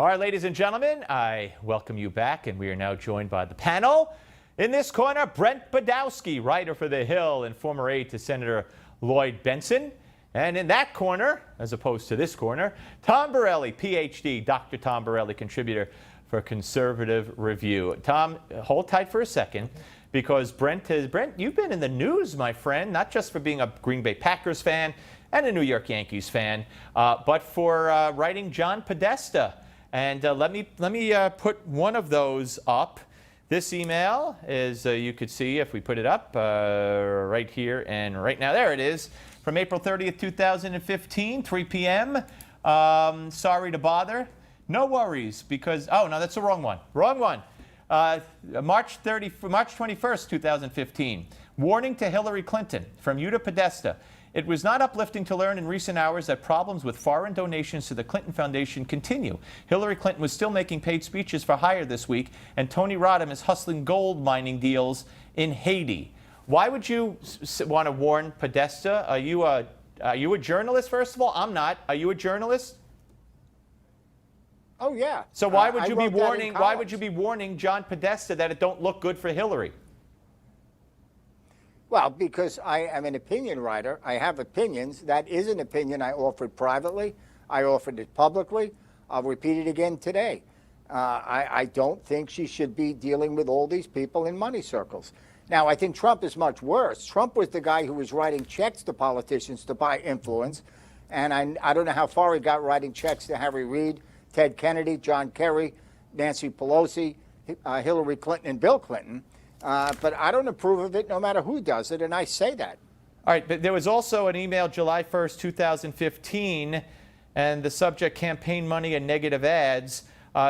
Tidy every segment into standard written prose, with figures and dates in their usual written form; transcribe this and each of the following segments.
All right, ladies and gentlemen, I welcome you back, and we are now joined by the panel. In this corner, Brent Budowsky, writer for The Hill and former aide to Senator Lloyd Bentsen. And in that corner, as opposed to this corner, Tom Borelli, Ph.D., Dr. Tom Borelli, contributor for Conservative Review. Tom, hold tight for a second, because Brent, you've been in the news, my friend, not just for being a Green Bay Packers fan and a New York Yankees fan, but for writing John Podesta. And let me put one of those up. This email is, you could see if we put it up right here and right now. There it is, from April 30th, 2015, 3 p.m. Sorry to bother. No worries, because, oh, no, that's the wrong one. Wrong one. March 21st, 2015. Warning to Hillary Clinton from you to Podesta. It was not uplifting to learn in recent hours that problems with foreign donations to the Clinton Foundation continue. Hillary Clinton was still making paid speeches for hire this week, and Tony Rodham is hustling gold mining deals in Haiti. Why would you want to warn Podesta? Are you a journalist, first of all? I'm not. Are you a journalist? Oh, yeah. So why would you be warning? Why would you be warning John Podesta that it don't look good for Hillary? Well, because I am an opinion writer. I have opinions. That is an opinion I offered privately. I offered it publicly. I'll repeat it again today. I don't think she should be dealing with all these people in money circles. Now, I think Trump is much worse. Trump was the guy who was writing checks to politicians to buy influence. And I don't know how far he got writing checks to Harry Reid, Ted Kennedy, John Kerry, Nancy Pelosi, Hillary Clinton, and Bill Clinton. But I don't approve of it no matter who does it, and I say that. All right, but there was also an email July 1st, 2015, and the subject, campaign money and negative ads.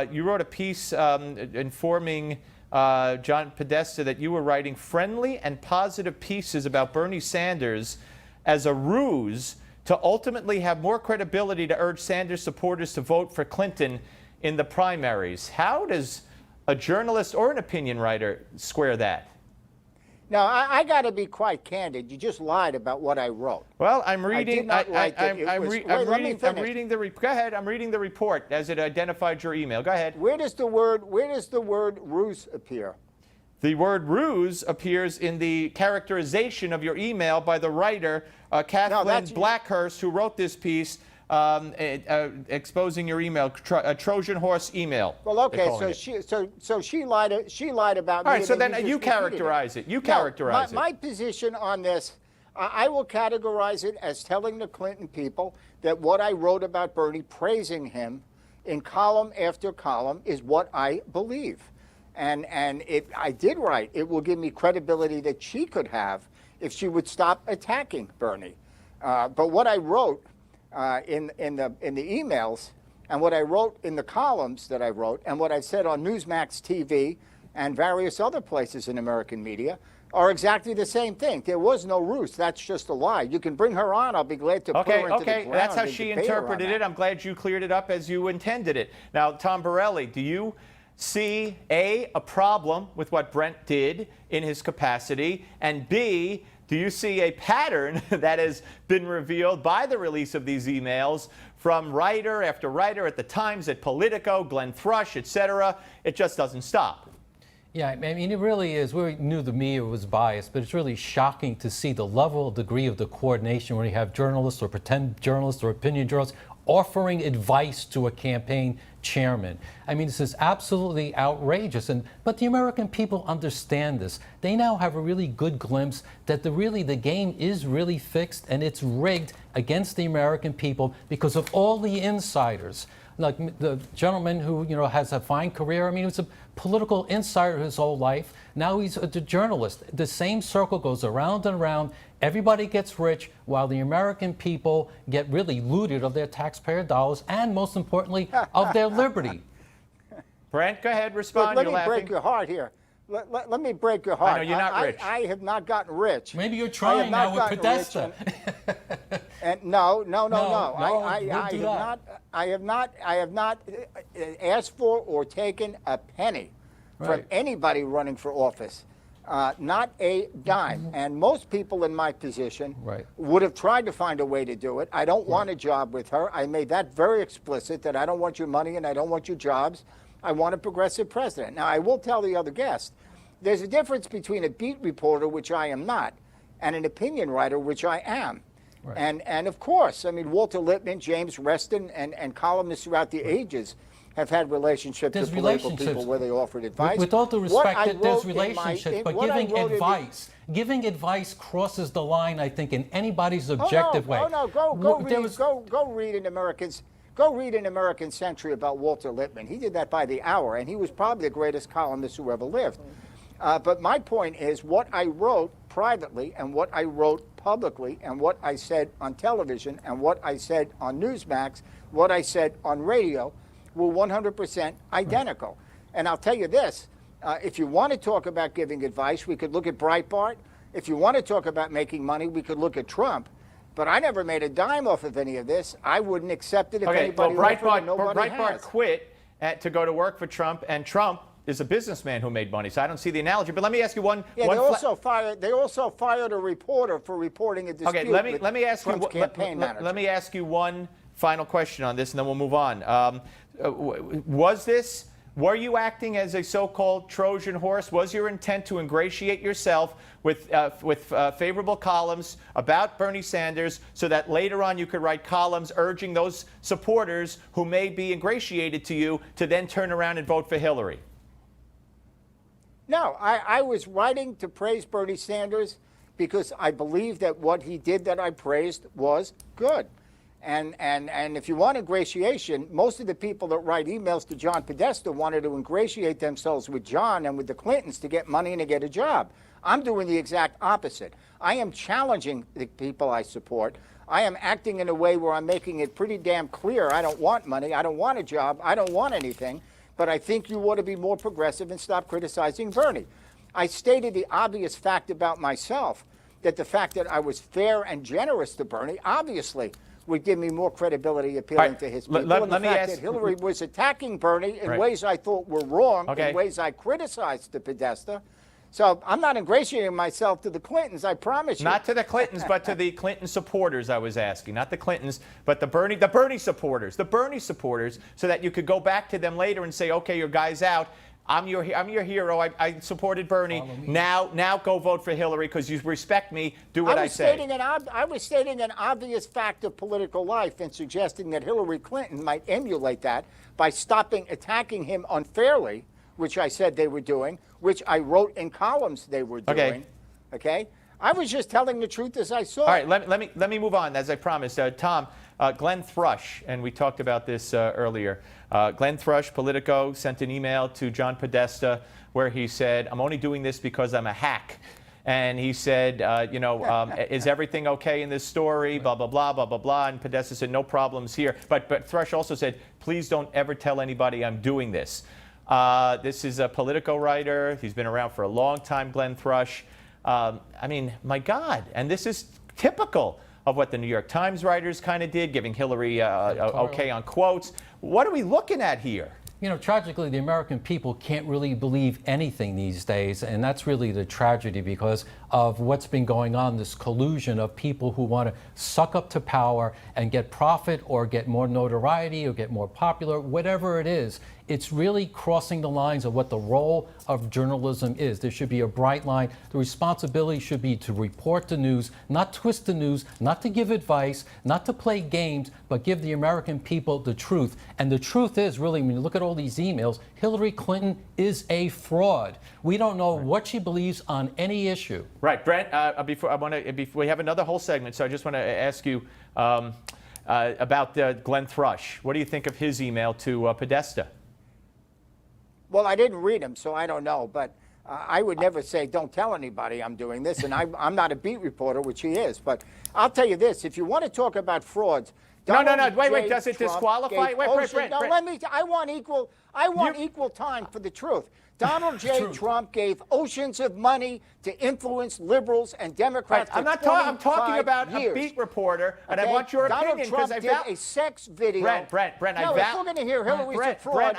You wrote a piece informing John Podesta that you were writing friendly and positive pieces about Bernie Sanders as a ruse to ultimately have more credibility to urge Sanders supporters to vote for Clinton in the primaries. How does a journalist or an opinion writer square that? Now, I got to be quite candid. You just lied about what I wrote. Well, I'm reading. Go ahead. I'm reading the report as it identified your email. Go ahead. Where does the word ruse appear? The word ruse appears in the characterization of your email by the writer Kathleen Blackhurst, who wrote this piece. Exposing your email, a Trojan horse email. Well, okay, so she lied about me. All right, so then you characterize it. You characterize it. My position on this, I will categorize it as telling the Clinton people that what I wrote about Bernie, praising him in column after column, is what I believe. And if I did write, it will give me credibility that she could have if she would stop attacking Bernie. But what I wrote in the emails, and what I wrote in the columns that I wrote, and what I said on Newsmax TV and various other places in American media are exactly the same thing. There was no ruse. That's just a lie. You can bring her on. I'll be glad to put her into the ground. That's how she interpreted it. I'm glad you cleared it up as you intended it. Now, Tom Borelli, do you see, A, a problem with what Brent did in his capacity, and B, do you see a pattern that has been revealed by the release of these emails from writer after writer at the Times, at Politico, Glenn Thrush, etc.? It just doesn't stop. Yeah, I mean, it really is. We knew the media was biased, but it's really shocking to see the level, degree of the coordination when you have journalists or pretend journalists or opinion journalists offering advice to a campaign chairman. I mean, this is absolutely outrageous. But the American people understand this. They now have a really good glimpse that the game is really fixed, and it's rigged against the American people because of all the insiders. Like the gentleman who has a fine career. I mean, he was a political insider his whole life. Now he's a journalist. The same circle goes around and around. Everybody gets rich while the American people get really looted of their taxpayer dollars and, most importantly, of their liberty. Brent, go ahead, respond. Let me break your heart here. Let me break your heart. I know you're not rich. I have not gotten rich. Maybe you're trying now with Podesta. And no. I have not asked for or taken a penny from anybody running for office. not a dime. And most people in my position Right. would have tried to find a way to do it. I don't want a job with her. I made that very explicit, that I don't want your money and I don't want your jobs. I want a progressive president. Now, I will tell the other guest, there's a difference between a beat reporter, which I am not, and an opinion writer, which I am. Right. And of course, I mean, Walter Lippmann, James Reston, and columnists throughout the ages have had relationships with political people where they offered advice. With all due respect, there's in my- relationships, but what I giving wrote in the- giving advice crosses the line, I think, in anybody's objective way. Oh no! Go read an American Century about Walter Lippmann. He did that by the hour, and he was probably the greatest columnist who ever lived. But my point is, what I wrote privately and what I wrote publicly and what I said on television and what I said on Newsmax, what I said on radio, were 100% identical. Right. And I'll tell you this, if you want to talk about giving advice, we could look at Breitbart. If you want to talk about making money, we could look at Trump. But I never made a dime off of any of this. I wouldn't accept it if anybody offered it. Breitbart quit to go to work for Trump, and Trump is a businessman who made money. So I don't see the analogy. But let me ask you one. Yeah, they also fired a reporter for reporting a dispute. Okay, let me ask Trump's campaign manager. Let me ask you one final question on this, and then we'll move on. Were you acting as a so-called Trojan horse? Was your intent to ingratiate yourself with favorable columns about Bernie Sanders so that later on you could write columns urging those supporters who may be ingratiated to you to then turn around and vote for Hillary? No, I was writing to praise Bernie Sanders because I believe that what he did that I praised was good. And if you want ingratiation, most of the people that write emails to John Podesta wanted to ingratiate themselves with John and with the Clintons to get money and to get a job. I'm doing the exact opposite. I am challenging the people I support. I am acting in a way where I'm making it pretty damn clear I don't want money, I don't want a job, I don't want anything, but I think you ought to be more progressive and stop criticizing Bernie. I stated the obvious fact about myself, that the fact that I was fair and generous to Bernie, obviously, would give me more credibility appealing to his people. Let and the me fact ask, that Hillary was attacking Bernie in right. ways I thought were wrong, okay. in ways I criticized to Podesta. So I'm not ingratiating myself to the Clintons, I promise you. Not to the Clintons, but to the Clinton supporters, I was asking. Not the Clintons, but the Bernie supporters. The Bernie supporters, so that you could go back to them later and say, okay, your guy's out. I'm your hero. I supported Bernie. Now go vote for Hillary because you respect me. Do what I say. I was stating an obvious fact of political life and suggesting that Hillary Clinton might emulate that by stopping attacking him unfairly, which I said they were doing, which I wrote in columns they were doing. Okay? I was just telling the truth as I saw it. All right, let me move on, as I promised. Tom, Glenn Thrush, and we talked about this earlier. Glenn Thrush, Politico, sent an email to John Podesta where he said, I'm only doing this because I'm a hack. And he said, is everything okay in this story? Blah, blah, blah, blah, blah, blah. And Podesta said, no problems here. But Thrush also said, please don't ever tell anybody I'm doing this. This is a Politico writer. He's been around for a long time, Glenn Thrush. I mean, my God. And this is typical of what the New York Times writers kind of did, giving Hillary okay on quotes. What are we looking at here? You know, tragically, the American people can't really believe anything these days, and that's really the tragedy because of what's been going on, this collusion of people who want to suck up to power and get profit or get more notoriety or get more popular, whatever it is. It's really crossing the lines of what the role of journalism is. There should be a bright line. The responsibility should be to report the news, not twist the news, not to give advice, not to play games, but give the American people the truth. And the truth is, really, when you look at all these emails, Hillary Clinton is a fraud. We don't know what she believes on any issue. Right, Brent. Before we have another whole segment, so I just want to ask you about Glenn Thrush. What do you think of his email to Podesta? Well, I didn't read him, so I don't know. But I would never say, don't tell anybody I'm doing this. And I'm not a beat reporter, which he is. But I'll tell you this. If you want to talk about frauds. No. Wait. Does it disqualify? Wait, Brent. No, I want equal time for the truth. Donald J. Trump gave oceans of money to influence liberals and Democrats. I'm for not talking. I'm talking 25 about years. a beat reporter, and I Okay? want your Donald opinion Trump because did a sex video. Brent, No, if we're going to hear Hillary's a fraud,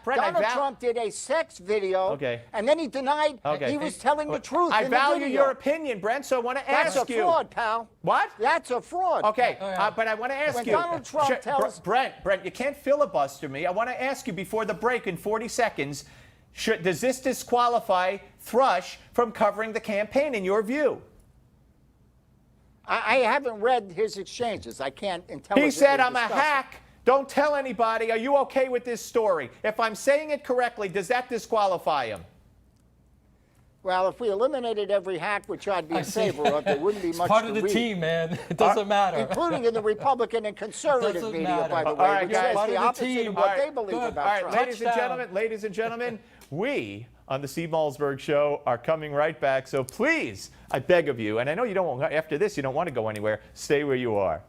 Donald Trump did a sex video, Okay. and then he denied Okay. he was telling the truth. I in the value video. your opinion, Brent. So I want to That's ask a you. fraud, pal. What? That's a fraud. Okay, All right. but I want to ask When you. Donald Trump tells- Brent, you can't filibuster me. I want to ask you before the break in 40 seconds. Does this disqualify Thrush from covering the campaign in your view? I haven't read his exchanges. I can't intelligently He said, I'm a discuss it. hack. Don't tell anybody. Are you okay with this story? If I'm saying it correctly, does that disqualify him? Well, if we eliminated every hack, which I'd be in favor of, there wouldn't be It's much part to of the read. team, man. It doesn't matter. Including in the Republican and conservative Doesn't media, matter. by the All way, right, which guys. says Part the of the opposite team. of what All right, they believe good. about All right, Trump. ladies and gentlemen, we on the Steve Malzberg Show are coming right back. So please, I beg of you, and I know you don't want, after this, you don't want to go anywhere. Stay where you are.